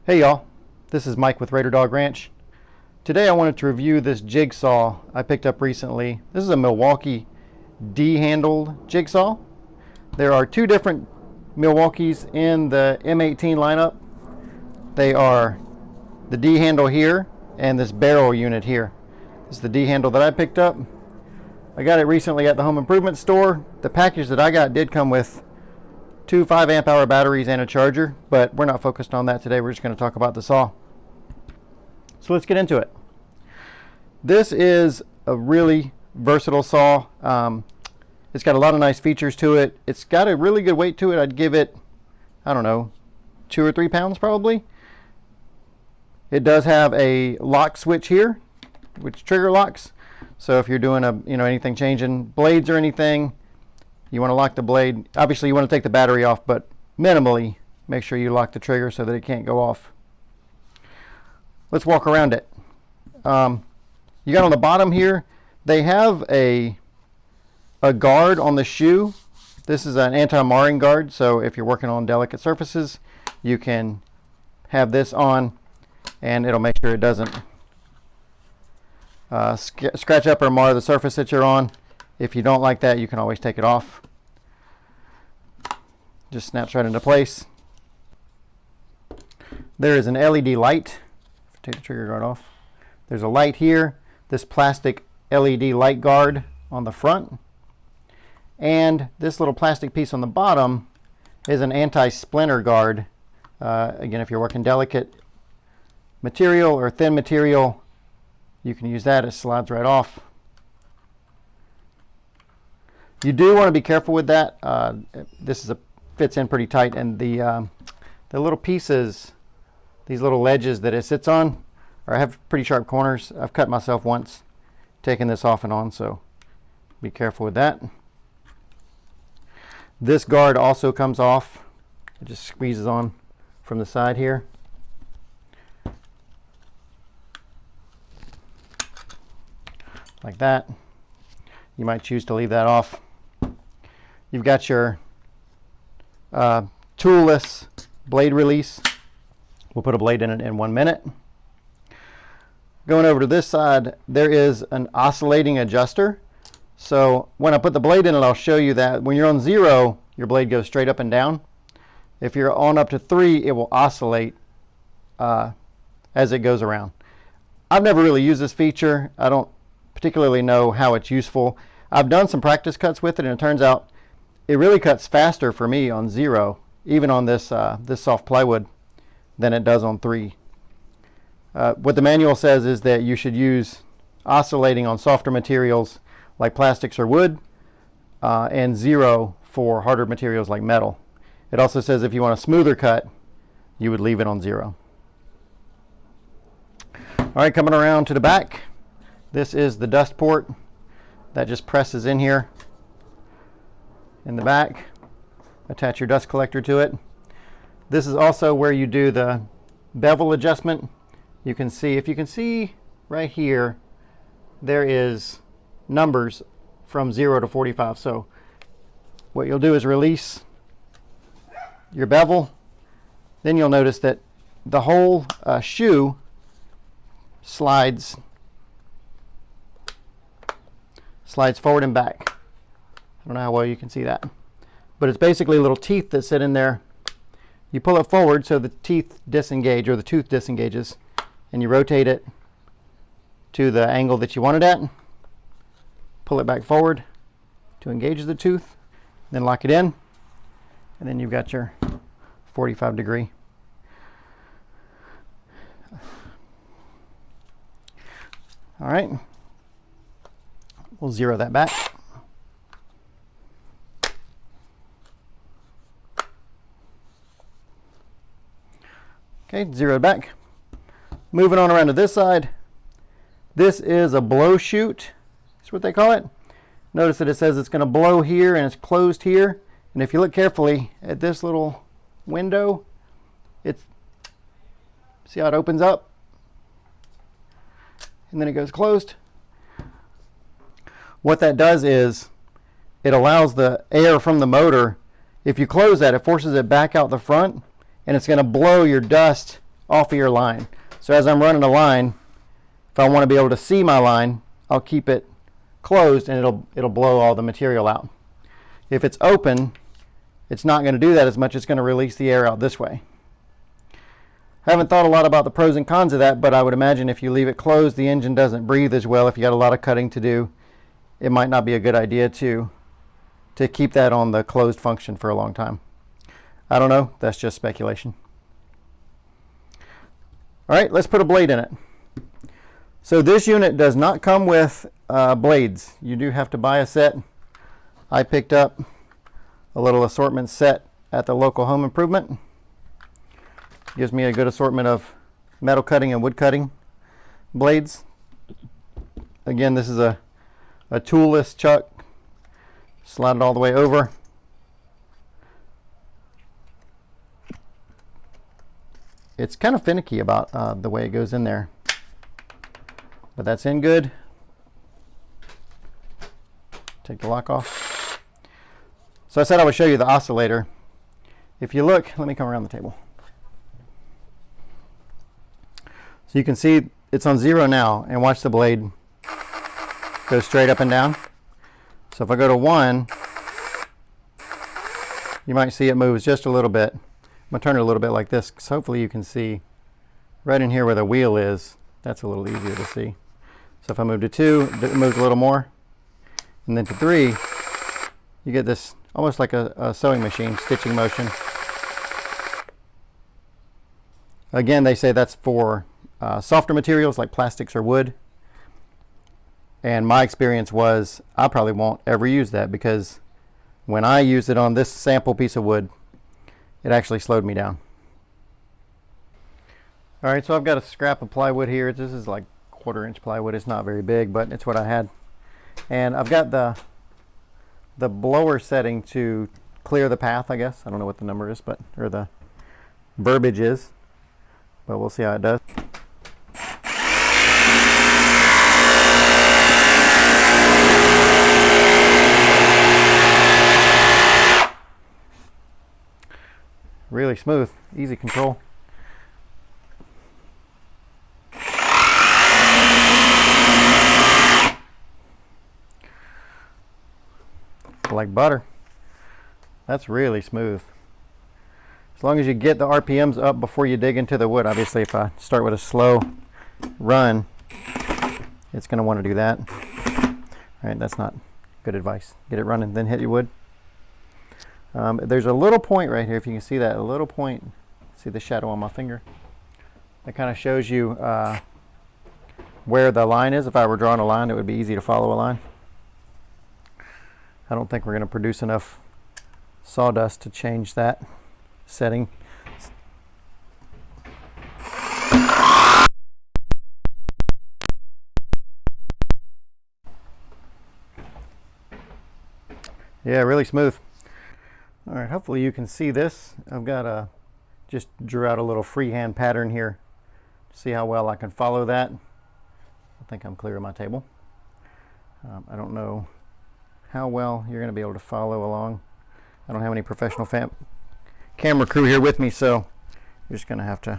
Hey y'all, this is Mike with Raider Dog Ranch. Today I wanted to review this jigsaw I picked up recently. This is a Milwaukee D-handled jigsaw. There are two different Milwaukees in the M18 lineup. They are the D-handle here and this barrel unit here. This is the D-handle that I picked up. I got it recently at the home improvement store. The package that I got did come with two 5 amp hour batteries and a charger, but we're not focused on that today. We're just going to talk about the saw. So let's get into it. This is a really versatile saw. It's got a lot of nice features to it. It's got a really good weight to it. I'd give it, I don't know, 2 or 3 pounds probably. It does have a lock switch here, which trigger locks. So if you're doing anything changing blades or anything, you want to lock the blade. Obviously you want to take the battery off, but minimally make sure you lock the trigger so that it can't go off. Let's walk around it. You got on the bottom here, they have a guard on the shoe. This is an anti-marring guard, so if you're working on delicate surfaces, you can have this on and it'll make sure it doesn't scratch up or mar the surface that you're on. If you don't like that, you can always take it off. Just snaps right into place. There is an LED light. Take the trigger guard off. There's a light here. This plastic LED light guard on the front. And this little plastic piece on the bottom is an anti-splinter guard. Again, if you're working delicate material or thin material, you can use that. It slides right off. You do want to be careful with that. This fits in pretty tight, and the little pieces, these little ledges that it sits on, have pretty sharp corners. I've cut myself once taking this off and on, so be careful with that. This guard also comes off. It just squeezes on from the side here. Like that. You might choose to leave that off. You've got your toolless blade release. We'll put a blade in it in 1 minute. Going over to this side, there is an oscillating adjuster. So when I put the blade in it, I'll show you that when you're on 0, your blade goes straight up and down. If you're on up to 3, it will oscillate as it goes around. I've never really used this feature. I don't particularly know how it's useful. I've done some practice cuts with it, and it turns out it really cuts faster for me on 0, even on this soft plywood, than it does on 3. What the manual says is that you should use oscillating on softer materials like plastics or wood, and 0 for harder materials like metal. It also says if you want a smoother cut, you would leave it on 0. All right, coming around to the back, this is the dust port that just presses in here in the back. Attach your dust collector to it. This is also where you do the bevel adjustment. You can see, if you can see right here, there is numbers from 0 to 45. So what you'll do is release your bevel. Then you'll notice that the whole shoe slides forward and back. I don't know how well you can see that, but it's basically little teeth that sit in there. You pull it forward so the teeth disengage, or the tooth disengages, and you rotate it to the angle that you want it at. Pull it back forward to engage the tooth, then lock it in, and then you've got your 45 degree. All right, we'll zero that back. Okay, zero it back. Moving on around to this side. This is a blow chute. That's what they call it. Notice that it says it's going to blow here and it's closed here. And if you look carefully at this little window, see how it opens up? And then it goes closed. What that does is it allows the air from the motor, if you close that, it forces it back out the front, and it's going to blow your dust off of your line. So as I'm running a line, if I want to be able to see my line, I'll keep it closed and it'll blow all the material out. If it's open, it's not going to do that as much. It's going to release the air out this way. I haven't thought a lot about the pros and cons of that, but I would imagine if you leave it closed, the engine doesn't breathe as well. If you got a lot of cutting to do, it might not be a good idea to keep that on the closed function for a long time. I don't know. That's just speculation. All right, let's put a blade in it. So this unit does not come with blades. You do have to buy a set. I picked up a little assortment set at the local home improvement. Gives me a good assortment of metal cutting and wood cutting blades. Again, this is a toolless chuck. Slide it all the way over. It's kind of finicky about the way it goes in there, but that's in good. Take the lock off. So I said I would show you the oscillator. If you look, let me come around the table. So you can see it's on 0 now, and watch the blade go straight up and down. So if I go to 1, you might see it moves just a little bit. I'm going to turn it a little bit like this, because hopefully you can see right in here where the wheel is. That's a little easier to see. So if I move to 2, it moves a little more. And then to 3, you get this almost like a sewing machine, stitching motion. Again, they say that's for softer materials like plastics or wood. And my experience was I probably won't ever use that, because when I used it on this sample piece of wood, it actually slowed me down. All right, so I've got a scrap of plywood here. This is like 1/4 inch plywood. It's not very big, but it's what I had. And I've got the blower setting to clear the path, I guess. I don't know what the number is, but or the verbiage is, but we'll see how it does. Really smooth, easy control. Like butter. That's really smooth. As long as you get the RPMs up before you dig into the wood. Obviously, if I start with a slow run, it's going to want to do that. All right, that's not good advice. Get it running, then hit your wood. There's a little point right here, if you can see that, a little point. See the shadow on my finger? That kind of shows you where the line is. If I were drawing a line, it would be easy to follow a line. I don't think we're going to produce enough sawdust to change that setting. Yeah, really smooth. All right, hopefully you can see this. I've got just drew out a little freehand pattern here to see how well I can follow that. I think I'm clear of my table. I don't know how well you're going to be able to follow along. I don't have any professional camera crew here with me, so you're just going to have to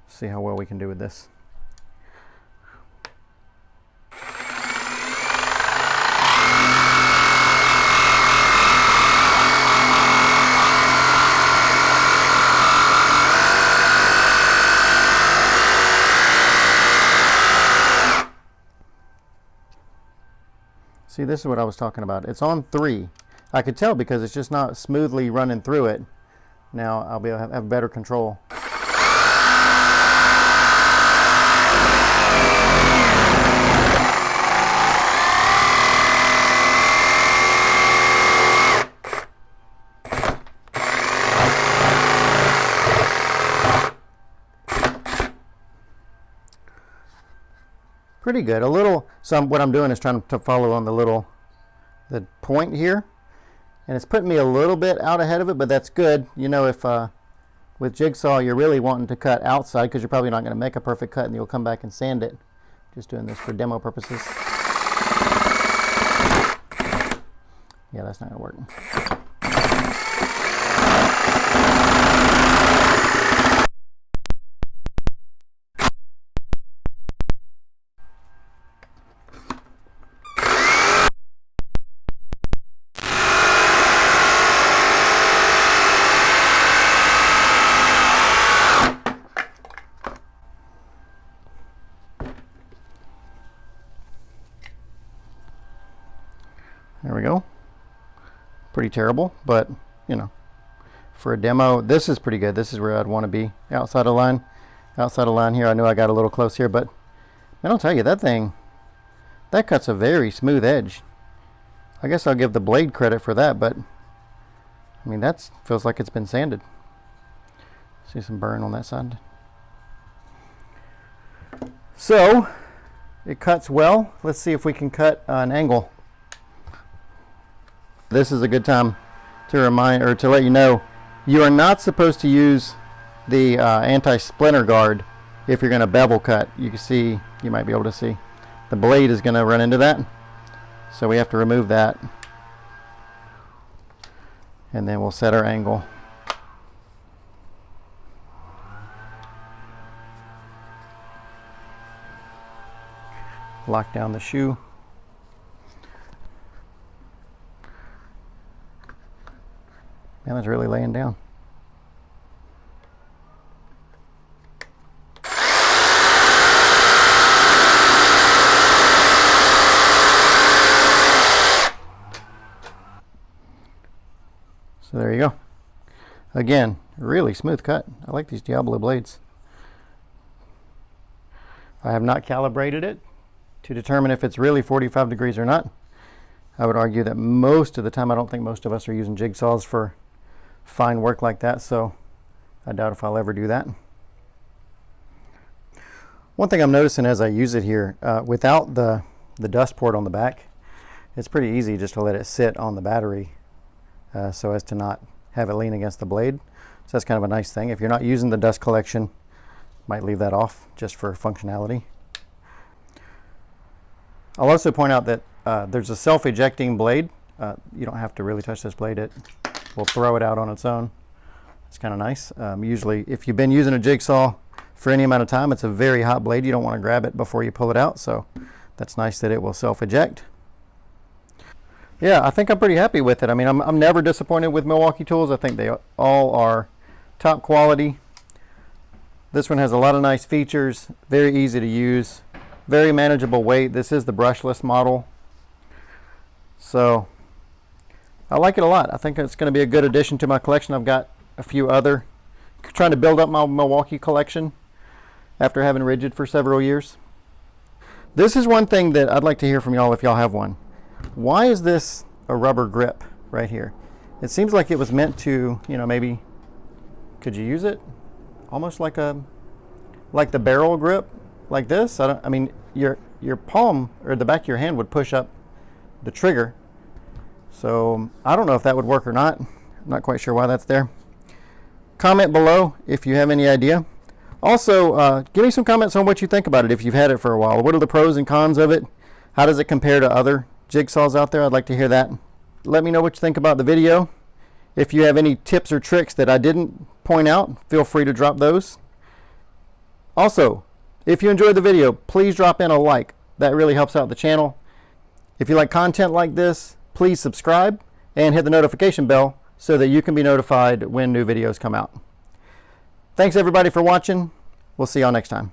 see how well we can do with this. See, this is what I was talking about. It's on 3. I could tell because it's just not smoothly running through it. Now I'll be able to have better control. Pretty good. A little, what I'm doing is trying to follow on the point here, and it's putting me a little bit out ahead of it, but that's good. You know, if with Jigsaw you're really wanting to cut outside, because you're probably not going to make a perfect cut and you'll come back and sand it. Just doing this for demo purposes. Yeah, that's not going to work. pretty terrible, but you know, for a demo, this is pretty good. This is where I'd want to be, outside of line. Outside of line here, I knew I got a little close here, but man, I'll tell you, that thing, that cuts a very smooth edge. I guess I'll give the blade credit for that, but I mean, that feels like it's been sanded. See some burn on that side. So it cuts well. Let's see if we can cut an angle. This is a good time to remind, or to let you know, you are not supposed to use the anti-splinter guard if you're going to bevel cut. You can see, you might be able to see, the blade is going to run into that, so we have to remove that, and then we'll set our angle. Lock down the shoe. Man, it's really laying down. So there you go. Again, really smooth cut. I like these Diablo blades. I have not calibrated it to determine if it's really 45 degrees or not. I would argue that most of the time, I don't think most of us are using jigsaws for fine work like that, so I doubt if I'll ever do that. One thing I'm noticing as I use it here, without the dust port on the back, it's pretty easy just to let it sit on the battery so as to not have it lean against the blade. So that's kind of a nice thing. If you're not using the dust collection, might leave that off just for functionality. I'll also point out that there's a self-ejecting blade. You don't have to really touch this blade. It will throw it out on its own. It's kind of nice. Usually, if you've been using a jigsaw for any amount of time, it's a very hot blade. You don't want to grab it before you pull it out, so that's nice that it will self-eject. Yeah, I think I'm pretty happy with it. I mean, I'm never disappointed with Milwaukee tools. I think they all are top quality. This one has a lot of nice features, very easy to use, very manageable weight. This is the brushless model. So I like it a lot. I think it's going to be a good addition to my collection. I've got a few other, trying to build up my Milwaukee collection after having Rigid for several years. This is one thing that I'd like to hear from y'all if y'all have one. Why is this a rubber grip right here? It seems like it was meant to, you know, maybe, could you use it almost like the barrel grip like this? I mean, your palm or the back of your hand would push up the trigger. So I don't know if that would work or not. I'm not quite sure why that's there. Comment below if you have any idea. Also, give me some comments on what you think about it if you've had it for a while. What are the pros and cons of it? How does it compare to other jigsaws out there? I'd like to hear that. Let me know what you think about the video. If you have any tips or tricks that I didn't point out, feel free to drop those. Also, if you enjoyed the video, please drop in a like. That really helps out the channel. If you like content like this, please subscribe and hit the notification bell so that you can be notified when new videos come out. Thanks everybody for watching. We'll see y'all next time.